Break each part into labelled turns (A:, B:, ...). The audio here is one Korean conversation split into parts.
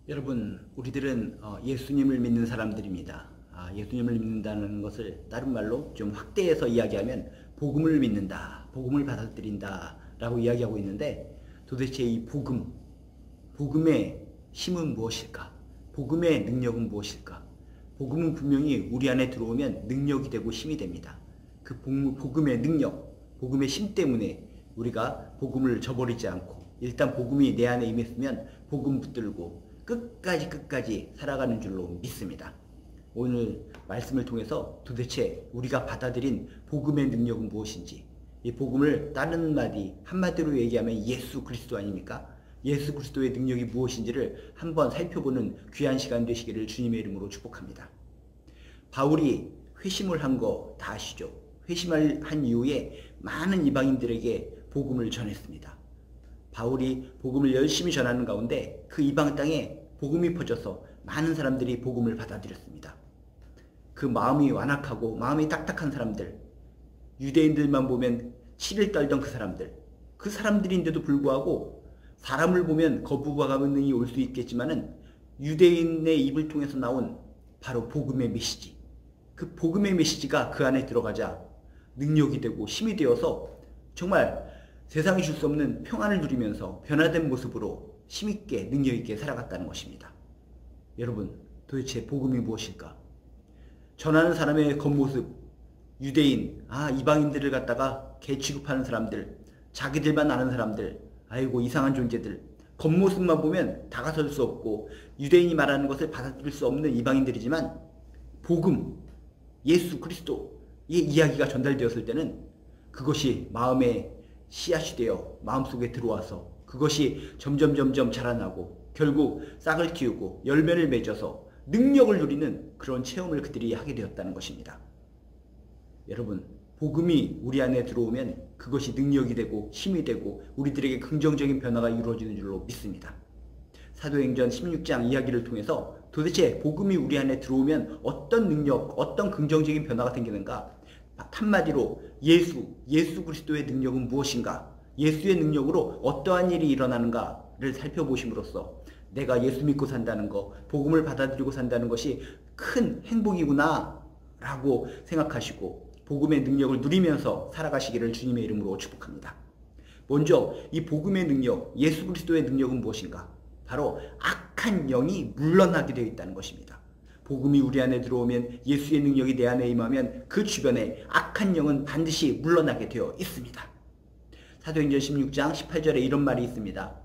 A: 여러분, 우리들은 예수님을 믿는 사람들입니다. 예수님을 믿는다는 것을 다른 말로 좀 확대해서 이야기하면 복음을 믿는다, 복음을 받아들인다 라고 이야기하고 있는데, 도대체 이 복음의 힘은 무엇일까? 복음의 능력은 무엇일까? 복음은 분명히 우리 안에 들어오면 능력이 되고 힘이 됩니다. 그 복음의 능력, 복음의 힘 때문에 우리가 복음을 저버리지 않고, 일단 복음이 내 안에 임했으면 복음 붙들고 끝까지 살아가는 줄로 믿습니다. 오늘 말씀을 통해서 도대체 우리가 받아들인 복음의 능력은 무엇인지, 이 복음을 다른 한마디로 얘기하면 예수 그리스도 아닙니까? 예수 그리스도의 능력이 무엇인지를 한번 살펴보는 귀한 시간 되시기를 주님의 이름으로 축복합니다. 바울이 회심을 한 거 다 아시죠? 회심을 한 이후에 많은 이방인들에게 복음을 전했습니다. 바울이 복음을 열심히 전하는 가운데 그 이방 땅에 복음이 퍼져서 많은 사람들이 복음을 받아들였습니다. 그 마음이 완악하고 마음이 딱딱한 사람들, 유대인들만 보면 치를 떨던 그 사람들인데도 불구하고 사람을 보면 거부감이 올 수 있겠지만은 유대인의 입을 통해서 나온 바로 복음의 메시지, 그 복음의 메시지가 그 안에 들어가자 능력이 되고 힘이 되어서 정말 세상이 줄 수 없는 평안을 누리면서 변화된 모습으로 힘있게 능력있게 살아갔다는 것입니다. 여러분, 도대체 복음이 무엇일까? 전하는 사람의 겉모습, 유대인, 이방인들을 갖다가 개 취급하는 사람들, 자기들만 아는 사람들, 아이고 이상한 존재들, 겉모습만 보면 다가설 수 없고 유대인이 말하는 것을 받아들일 수 없는 이방인들이지만, 복음, 예수 그리스도의 이야기가 전달되었을 때는 그것이 마음에 씨앗이 되어 마음속에 들어와서 그것이 점점 자라나고 결국 싹을 틔우고 열매를 맺어서 능력을 누리는 그런 체험을 그들이 하게 되었다는 것입니다. 여러분, 복음이 우리 안에 들어오면 그것이 능력이 되고 힘이 되고 우리들에게 긍정적인 변화가 이루어지는 줄로 믿습니다. 사도행전 16장 이야기를 통해서 도대체 복음이 우리 안에 들어오면 어떤 능력, 어떤 긍정적인 변화가 생기는가? 한마디로 예수 그리스도의 능력은 무엇인가? 예수의 능력으로 어떠한 일이 일어나는가를 살펴보심으로써 내가 예수 믿고 산다는 것, 복음을 받아들이고 산다는 것이 큰 행복이구나 라고 생각하시고 복음의 능력을 누리면서 살아가시기를 주님의 이름으로 축복합니다. 먼저 이 복음의 능력, 예수 그리스도의 능력은 무엇인가? 바로 악한 영이 물러나게 되어 있다는 것입니다. 복음이 우리 안에 들어오면, 예수의 능력이 내 안에 임하면 그 주변에 악한 영은 반드시 물러나게 되어 있습니다. 사도행전 16장 18절에 이런 말이 있습니다.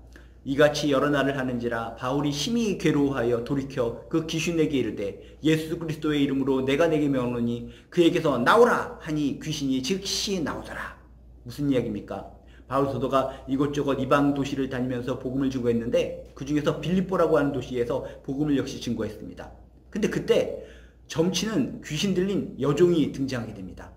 A: 이같이 여러 날을 하는지라 바울이 심히 괴로워하여 돌이켜 그 귀신에게 이르되 예수 그리스도의 이름으로 내가 내게 명하노니 그에게서 나오라 하니 귀신이 즉시 나오더라. 무슨 이야기입니까? 바울 사도가 이곳저곳 이방 도시를 다니면서 복음을 증거했는데 그 중에서 빌립보라고 하는 도시에서 복음을 역시 증거했습니다. 근데 그때 점치는 귀신 들린 여종이 등장하게 됩니다.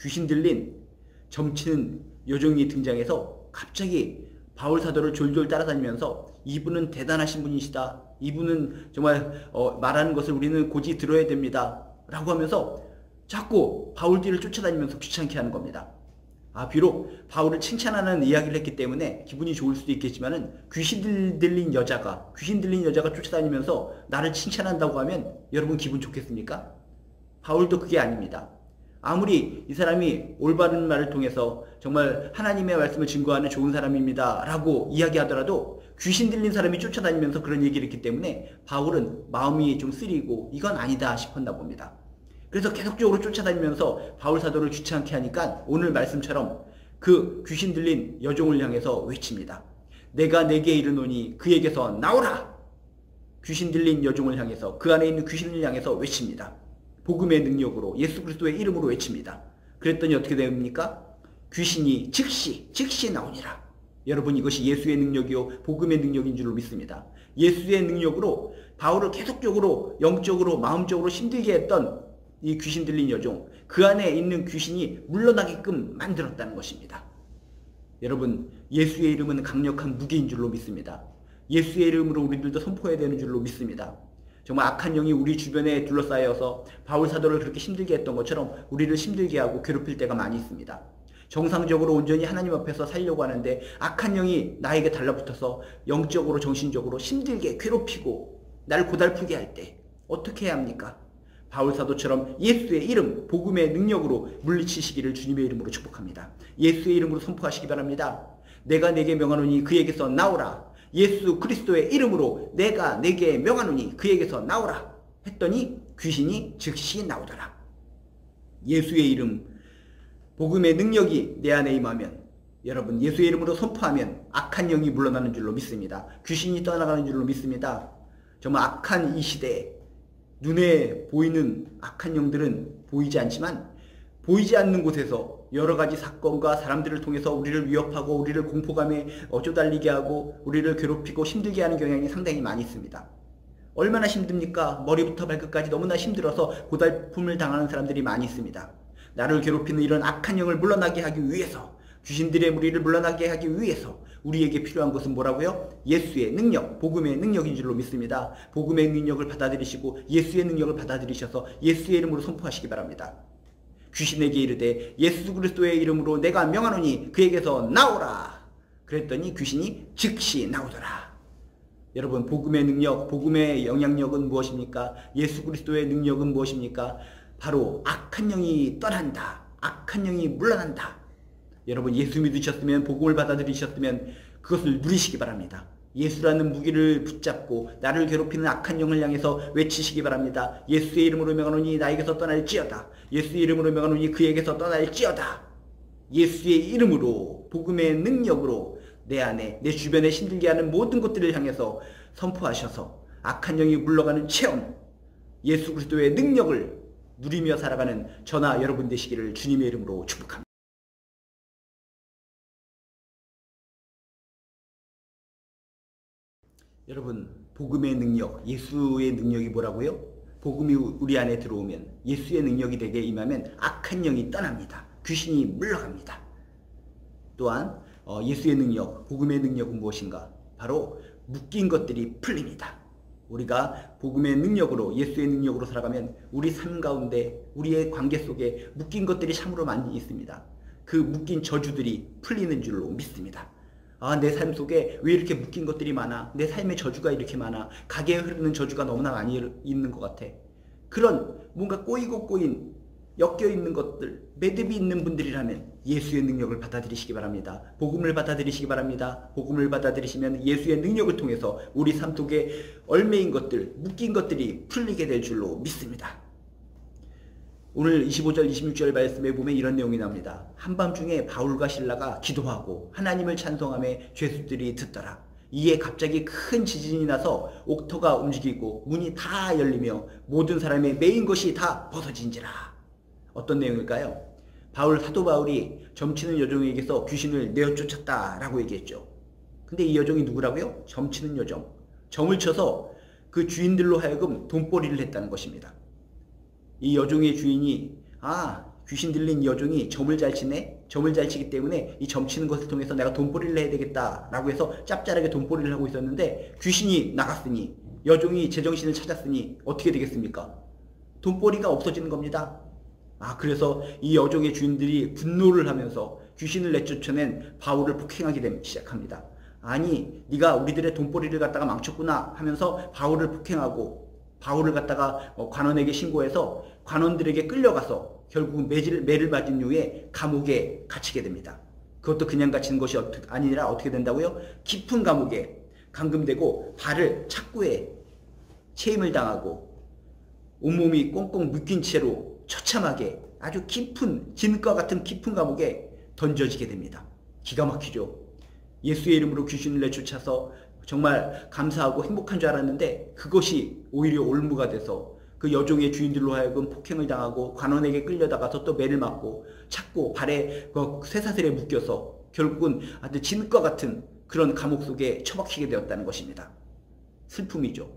A: 귀신 들린 점치는 여종이 등장해서 갑자기 바울 사도를 졸졸 따라다니면서 이분은 대단하신 분이시다. 이분은 정말 말하는 것을 우리는 고지 들어야 됩니다. 라고 하면서 자꾸 바울 뒤를 쫓아다니면서 귀찮게 하는 겁니다. 비록 바울을 칭찬하는 이야기를 했기 때문에 기분이 좋을 수도 있겠지만은 귀신 들린 여자가 쫓아다니면서 나를 칭찬한다고 하면 여러분 기분 좋겠습니까? 바울도 그게 아닙니다. 아무리 이 사람이 올바른 말을 통해서 정말 하나님의 말씀을 증거하는 좋은 사람입니다 라고 이야기하더라도 귀신 들린 사람이 쫓아다니면서 그런 얘기를 했기 때문에 바울은 마음이 좀 쓰리고 이건 아니다 싶었나 봅니다. 그래서 계속적으로 쫓아다니면서 바울 사도를 귀찮게 하니까 오늘 말씀처럼 그 귀신 들린 여종을 향해서 외칩니다. 내가 내게 이르노니 그에게서 나오라! 귀신 들린 여종을 향해서, 그 안에 있는 귀신을 향해서 외칩니다. 복음의 능력으로, 예수 그리스도의 이름으로 외칩니다. 그랬더니 어떻게 됩니까? 귀신이 즉시 나오니라. 여러분, 이것이 예수의 능력이요 복음의 능력인 줄로 믿습니다. 예수의 능력으로 바울을 계속적으로 영적으로 마음적으로 힘들게 했던 이 귀신 들린 여종, 그 안에 있는 귀신이 물러나게끔 만들었다는 것입니다. 여러분, 예수의 이름은 강력한 무기인 줄로 믿습니다. 예수의 이름으로 우리들도 선포해야 되는 줄로 믿습니다. 정말 악한 영이 우리 주변에 둘러싸여서 바울 사도를 그렇게 힘들게 했던 것처럼 우리를 힘들게 하고 괴롭힐 때가 많이 있습니다. 정상적으로 온전히 하나님 앞에서 살려고 하는데 악한 영이 나에게 달라붙어서 영적으로 정신적으로 힘들게 괴롭히고 나를 고달프게 할 때 어떻게 해야 합니까? 바울 사도처럼 예수의 이름, 복음의 능력으로 물리치시기를 주님의 이름으로 축복합니다. 예수의 이름으로 선포하시기 바랍니다. 내가 내게 명하노니 그에게서 나오라. 예수 그리스도의 이름으로 내가 내게 명하노니 그에게서 나오라 했더니 귀신이 즉시 나오더라. 예수의 이름, 복음의 능력이 내 안에 임하면, 여러분 예수의 이름으로 선포하면 악한 영이 물러나는 줄로 믿습니다. 귀신이 떠나가는 줄로 믿습니다. 정말 악한 이 시대에 눈에 보이는 악한 영들은 보이지 않지만 보이지 않는 곳에서 여러 가지 사건과 사람들을 통해서 우리를 위협하고 우리를 공포감에 쪼달리게 하고 우리를 괴롭히고 힘들게 하는 경향이 상당히 많이 있습니다. 얼마나 힘듭니까? 머리부터 발끝까지 너무나 힘들어서 고달픔을 당하는 사람들이 많이 있습니다. 나를 괴롭히는 이런 악한 영을 물러나게 하기 위해서, 귀신들의 무리를 물러나게 하기 위해서 우리에게 필요한 것은 뭐라고요? 예수의 능력, 복음의 능력인 줄로 믿습니다. 복음의 능력을 받아들이시고 예수의 능력을 받아들이셔서 예수의 이름으로 선포하시기 바랍니다. 귀신에게 이르되 예수 그리스도의 이름으로 내가 명하노니 그에게서 나오라. 그랬더니 귀신이 즉시 나오더라. 여러분 복음의 능력, 복음의 영향력은 무엇입니까? 예수 그리스도의 능력은 무엇입니까? 바로 악한 영이 떠난다. 악한 영이 물러난다. 여러분 예수 믿으셨으면, 복음을 받아들이셨으면 그것을 누리시기 바랍니다. 예수라는 무기를 붙잡고 나를 괴롭히는 악한 영을 향해서 외치시기 바랍니다. 예수의 이름으로 명하노니 나에게서 떠날지어다. 예수의 이름으로 명하노니 그에게서 떠날지어다. 예수의 이름으로, 복음의 능력으로 내 안에, 내 주변에 힘들게 하는 모든 것들을 향해서 선포하셔서 악한 영이 물러가는 체험, 예수 그리스도의 능력을 누리며 살아가는 저나 여러분 되시기를 주님의 이름으로 축복합니다. 여러분 복음의 능력, 예수의 능력이 뭐라고요? 복음이 우리 안에 들어오면, 예수의 능력이 되게 임하면 악한 영이 떠납니다. 귀신이 물러갑니다. 또한 예수의 능력, 복음의 능력은 무엇인가? 바로 묶인 것들이 풀립니다. 우리가 복음의 능력으로, 예수의 능력으로 살아가면 우리 삶 가운데, 우리의 관계 속에 묶인 것들이 참으로 많이 있습니다. 그 묶인 저주들이 풀리는 줄로 믿습니다. 아, 내 삶 속에 왜 이렇게 묶인 것들이 많아? 내 삶의 저주가 이렇게 많아? 가게에 흐르는 저주가 너무나 많이 있는 것 같아. 그런 뭔가 꼬이고 꼬인, 엮여있는 것들, 매듭이 있는 분들이라면 예수의 능력을 받아들이시기 바랍니다. 복음을 받아들이시기 바랍니다. 복음을 받아들이시면 예수의 능력을 통해서 우리 삶 속에 얽매인 것들, 묶인 것들이 풀리게 될 줄로 믿습니다. 오늘 25절 26절 말씀에 보면 이런 내용이 나옵니다. 한밤중에 바울과 실라가 기도하고 하나님을 찬송하며 죄수들이 듣더라. 이에 갑자기 큰 지진이 나서 옥토가 움직이고 문이 다 열리며 모든 사람의 매인 것이 다 벗어진지라. 어떤 내용일까요? 사도 바울이 점치는 여종에게서 귀신을 내어쫓았다라고 얘기했죠. 근데 이 여종이 누구라고요? 점치는 여종. 점을 쳐서 그 주인들로 하여금 돈벌이를 했다는 것입니다. 이 여종의 주인이, 귀신 들린 여종이 점을 잘 치네? 점을 잘 치기 때문에 이 점 치는 것을 통해서 내가 돈벌이를 해야 되겠다 라고 해서 짭짤하게 돈벌이를 하고 있었는데, 귀신이 나갔으니, 여종이 제정신을 찾았으니 어떻게 되겠습니까? 돈벌이가 없어지는 겁니다. 그래서 이 여종의 주인들이 분노를 하면서 귀신을 내쫓아낸 바울을 폭행하게 시작합니다. 아니, 네가 우리들의 돈벌이를 갖다가 망쳤구나 하면서 바울을 폭행하고, 바울을 갖다가 관원에게 신고해서 관원들에게 끌려가서 결국 매를 맞은 이후에 감옥에 갇히게 됩니다. 그것도 그냥 갇히는 것이 아니라 어떻게 된다고요? 깊은 감옥에 감금되고 발을 착고에 체임을 당하고 온몸이 꽁꽁 묶인 채로 처참하게 아주 깊은, 진과 같은 깊은 감옥에 던져지게 됩니다. 기가 막히죠. 예수의 이름으로 귀신을 내쫓아서 정말 감사하고 행복한 줄 알았는데 그것이 오히려 올무가 돼서 그 여종의 주인들로 하여금 폭행을 당하고 관원에게 끌려다가서 또 매를 맞고 찾고 발에 그 쇠사슬에 묶여서 결국은 아주 진과 같은 그런 감옥 속에 처박히게 되었다는 것입니다. 슬픔이죠.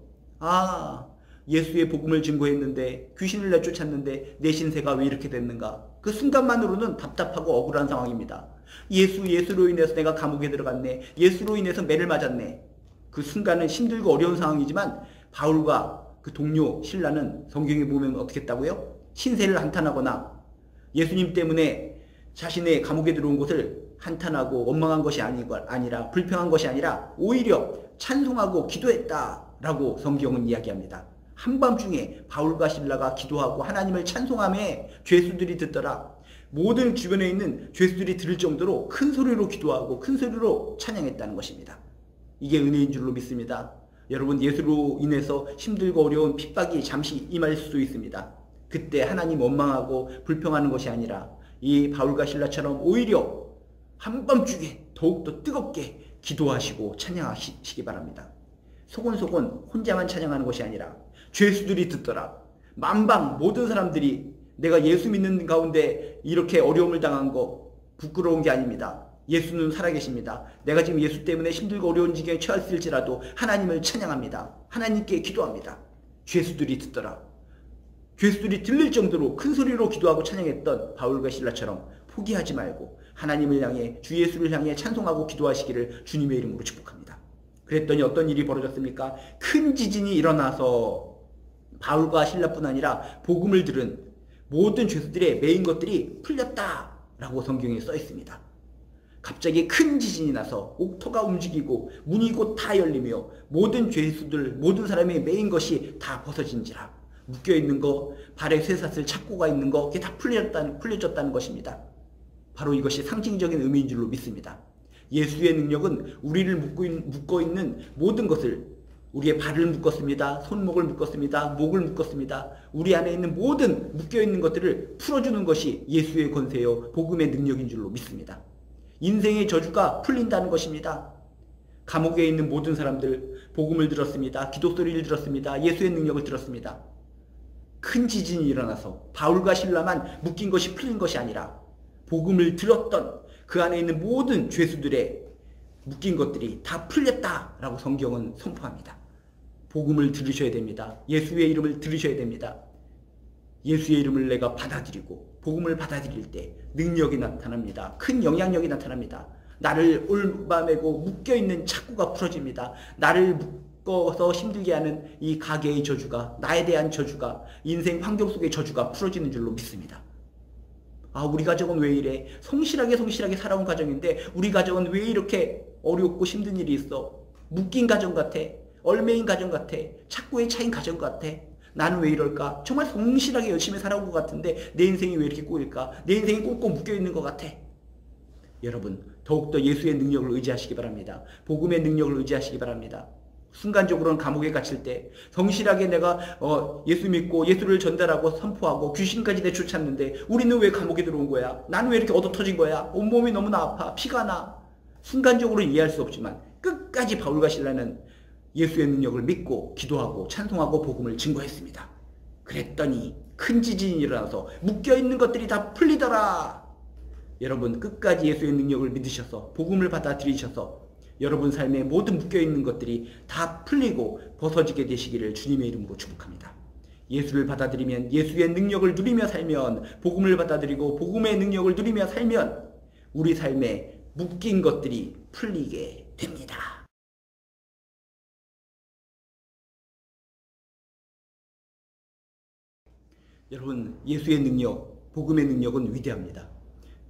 A: 예수의 복음을 증거했는데, 귀신을 내쫓았는데 내 신세가 왜 이렇게 됐는가? 그 순간만으로는 답답하고 억울한 상황입니다. 예수로 인해서 내가 감옥에 들어갔네. 예수로 인해서 매를 맞았네. 그 순간은 힘들고 어려운 상황이지만 바울과 그 동료 신라는 성경에 보면 어떻게 했다고요? 신세를 한탄하거나 예수님 때문에 자신의 감옥에 들어온 것을 한탄하고 원망한 것이 아니라 불평한 것이 아니라 오히려 찬송하고 기도했다라고 성경은 이야기합니다. 한밤중에 바울과 실라가 기도하고 하나님을 찬송하며 죄수들이 듣더라. 모든 주변에 있는 죄수들이 들을 정도로 큰 소리로 기도하고 큰 소리로 찬양했다는 것입니다. 이게 은혜인 줄로 믿습니다. 여러분, 예수로 인해서 힘들고 어려운 핍박이 잠시 임할 수도 있습니다. 그때 하나님 원망하고 불평하는 것이 아니라 이 바울과 실라처럼 오히려 한밤중에 더욱더 뜨겁게 기도하시고 찬양하시기 바랍니다. 소곤소곤 혼자만 찬양하는 것이 아니라 죄수들이 듣더라. 만방 모든 사람들이 내가 예수 믿는 가운데 이렇게 어려움을 당한 거 부끄러운 게 아닙니다. 예수는 살아계십니다. 내가 지금 예수 때문에 힘들고 어려운 지경에 처했을지라도 하나님을 찬양합니다. 하나님께 기도합니다. 죄수들이 듣더라. 죄수들이 들릴 정도로 큰 소리로 기도하고 찬양했던 바울과 실라처럼 포기하지 말고 하나님을 향해 주 예수를 향해 찬송하고 기도하시기를 주님의 이름으로 축복합니다. 그랬더니 어떤 일이 벌어졌습니까? 큰 지진이 일어나서 바울과 실라뿐 아니라 복음을 들은 모든 죄수들의 매인 것들이 풀렸다라고 성경에 써 있습니다. 갑자기 큰 지진이 나서 옥토가 움직이고 문이 곧 다 열리며 모든 죄수들, 모든 사람의 매인 것이 다 벗어진지라. 묶여있는 거, 발에 쇠사슬 착고가 있는 거, 그게 다 풀려졌다는 것입니다. 바로 이것이 상징적인 의미인 줄로 믿습니다. 예수의 능력은 우리를 묶어있는 모든 것을, 우리의 발을 묶었습니다. 손목을 묶었습니다. 목을 묶었습니다. 우리 안에 있는 모든 묶여있는 것들을 풀어주는 것이 예수의 권세요 복음의 능력인 줄로 믿습니다. 인생의 저주가 풀린다는 것입니다. 감옥에 있는 모든 사람들 복음을 들었습니다. 기도 소리를 들었습니다. 예수의 능력을 들었습니다. 큰 지진이 일어나서 바울과 실라만 묶인 것이 풀린 것이 아니라 복음을 들었던 그 안에 있는 모든 죄수들의 묶인 것들이 다 풀렸다라고 성경은 선포합니다. 복음을 들으셔야 됩니다. 예수의 이름을 들으셔야 됩니다. 예수의 이름을 내가 받아들이고 복음을 받아들일 때 능력이 나타납니다. 큰 영향력이 나타납니다. 나를 올바매고 묶여있는 착고가 풀어집니다. 나를 묶어서 힘들게 하는 이 가계의 저주가, 나에 대한 저주가, 인생 환경 속의 저주가 풀어지는 줄로 믿습니다. 아, 우리 가정은 왜 이래? 성실하게 살아온 가정인데 우리 가정은 왜 이렇게 어렵고 힘든 일이 있어? 묶인 가정 같아. 얼매인 가정 같아. 착고에 차인 가정 같아. 나는 왜 이럴까? 정말 성실하게 열심히 살아온 것 같은데 내 인생이 왜 이렇게 꼬일까? 내 인생이 꽁꽁 묶여있는 것 같아. 여러분, 더욱더 예수의 능력을 의지하시기 바랍니다. 복음의 능력을 의지하시기 바랍니다. 순간적으로는 감옥에 갇힐 때 성실하게 내가 예수 믿고 예수를 전달하고 선포하고 귀신까지 내쫓았는데 우리는 왜 감옥에 들어온 거야? 나는 왜 이렇게 얻어터진 거야? 온몸이 너무나 아파. 피가 나. 순간적으로 이해할 수 없지만 끝까지 바울과 실라는 예수의 능력을 믿고 기도하고 찬송하고 복음을 증거했습니다. 그랬더니 큰 지진이 일어나서 묶여있는 것들이 다 풀리더라. 여러분, 끝까지 예수의 능력을 믿으셔서 복음을 받아들이셔서 여러분 삶에 모든 묶여있는 것들이 다 풀리고 벗어지게 되시기를 주님의 이름으로 축복합니다. 예수를 받아들이면, 예수의 능력을 누리며 살면, 복음을 받아들이고 복음의 능력을 누리며 살면 우리 삶에 묶인 것들이 풀리게 됩니다. 여러분, 예수의 능력, 복음의 능력은 위대합니다.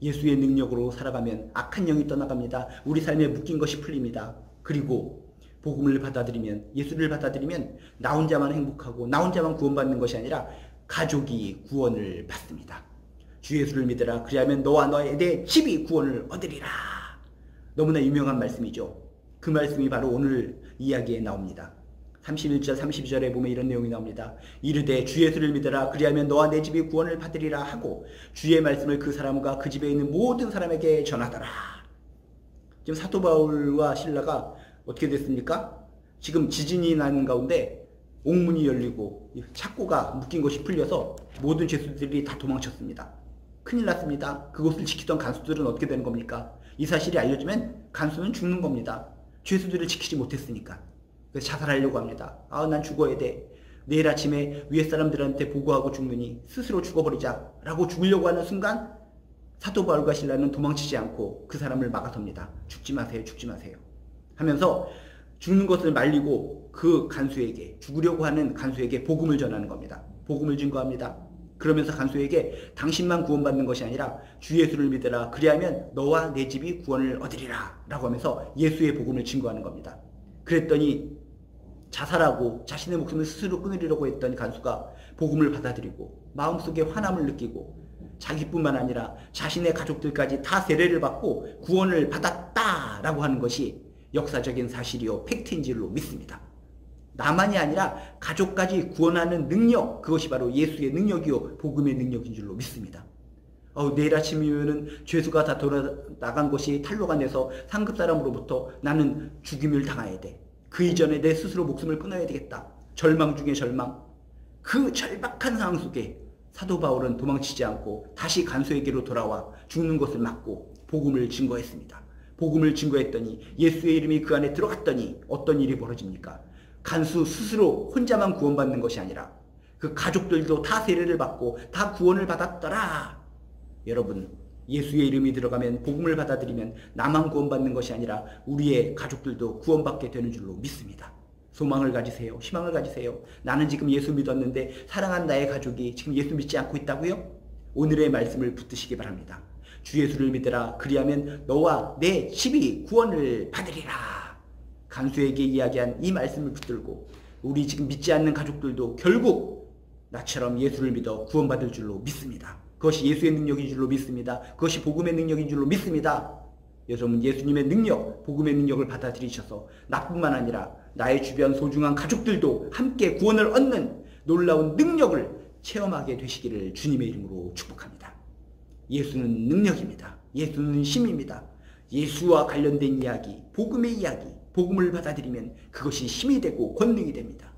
A: 예수의 능력으로 살아가면 악한 영이 떠나갑니다. 우리 삶에 묶인 것이 풀립니다. 그리고 복음을 받아들이면, 예수를 받아들이면 나 혼자만 행복하고 나 혼자만 구원받는 것이 아니라 가족이 구원을 받습니다. 주 예수를 믿으라. 그리하면 너와 너의 내 집이 구원을 얻으리라. 너무나 유명한 말씀이죠. 그 말씀이 바로 오늘 이야기에 나옵니다. 31절 32절에 보면 이런 내용이 나옵니다. 이르되 주 예수를 믿으라. 그리하면 너와 내 집이 구원을 받으리라 하고 주의 말씀을 그 사람과 그 집에 있는 모든 사람에게 전하더라. 지금 사도 바울과 실라가 어떻게 됐습니까? 지금 지진이 나는 가운데 옥문이 열리고 착고가 묶인 것이 풀려서 모든 죄수들이 다 도망쳤습니다. 큰일 났습니다. 그곳을 지키던 간수들은 어떻게 되는 겁니까? 이 사실이 알려지면 간수는 죽는 겁니다. 죄수들을 지키지 못했으니까. 그래서 자살하려고 합니다. 아, 난 죽어야 돼. 내일 아침에 위에 사람들한테 보고하고 죽느니 스스로 죽어버리자 라고 죽으려고 하는 순간 사도 바울과 실라는 도망치지 않고 그 사람을 막아섭니다. 죽지 마세요, 죽지 마세요 하면서 죽는 것을 말리고 그 간수에게, 죽으려고 하는 간수에게 복음을 전하는 겁니다. 복음을 증거합니다. 그러면서 간수에게 당신만 구원받는 것이 아니라 주 예수를 믿으라. 그리하면 너와 내 집이 구원을 얻으리라. 라고 하면서 예수의 복음을 증거하는 겁니다. 그랬더니 자살하고 자신의 목숨을 스스로 끊으려고 했던 간수가 복음을 받아들이고 마음속에 환함을 느끼고 자기뿐만 아니라 자신의 가족들까지 다 세례를 받고 구원을 받았다라고 하는 것이 역사적인 사실이요 팩트인 줄로 믿습니다. 나만이 아니라 가족까지 구원하는 능력, 그것이 바로 예수의 능력이요 복음의 능력인 줄로 믿습니다. 내일 아침이면은 죄수가 다 돌아나간 것이 탄로가 내서 상급 사람으로부터 나는 죽임을 당해야 돼. 그 이전에 내 스스로 목숨을 끊어야 되겠다. 절망 중에 절망. 그 절박한 상황 속에 사도 바울은 도망치지 않고 다시 간수에게로 돌아와 죽는 것을 막고 복음을 증거했습니다. 복음을 증거했더니 예수의 이름이 그 안에 들어갔더니 어떤 일이 벌어집니까? 간수 스스로 혼자만 구원받는 것이 아니라 그 가족들도 다 세례를 받고 다 구원을 받았더라. 여러분, 예수의 이름이 들어가면 복음을 받아들이면 나만 구원받는 것이 아니라 우리의 가족들도 구원받게 되는 줄로 믿습니다. 소망을 가지세요. 희망을 가지세요. 나는 지금 예수 믿었는데 사랑한 나의 가족이 지금 예수 믿지 않고 있다고요? 오늘의 말씀을 붙드시기 바랍니다. 주 예수를 믿으라. 그리하면 너와 내 집이 구원을 받으리라. 간수에게 이야기한 이 말씀을 붙들고 우리 지금 믿지 않는 가족들도 결국 나처럼 예수를 믿어 구원받을 줄로 믿습니다. 그것이 예수의 능력인 줄로 믿습니다. 그것이 복음의 능력인 줄로 믿습니다. 여러분, 예수님의 능력, 복음의 능력을 받아들이셔서 나뿐만 아니라 나의 주변 소중한 가족들도 함께 구원을 얻는 놀라운 능력을 체험하게 되시기를 주님의 이름으로 축복합니다. 예수는 능력입니다. 예수는 힘입니다. 예수와 관련된 이야기, 복음의 이야기, 복음을 받아들이면 그것이 힘이 되고 권능이 됩니다.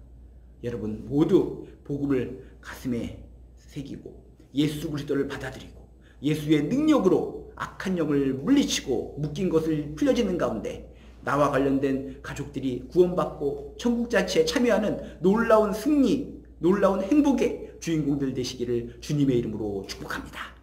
A: 여러분 모두 복음을 가슴에 새기고 예수 그리스도를 받아들이고 예수의 능력으로 악한 영을 물리치고 묶인 것을 풀려지는 가운데 나와 관련된 가족들이 구원받고 천국자치에 참여하는 놀라운 승리, 놀라운 행복의 주인공들 되시기를 주님의 이름으로 축복합니다.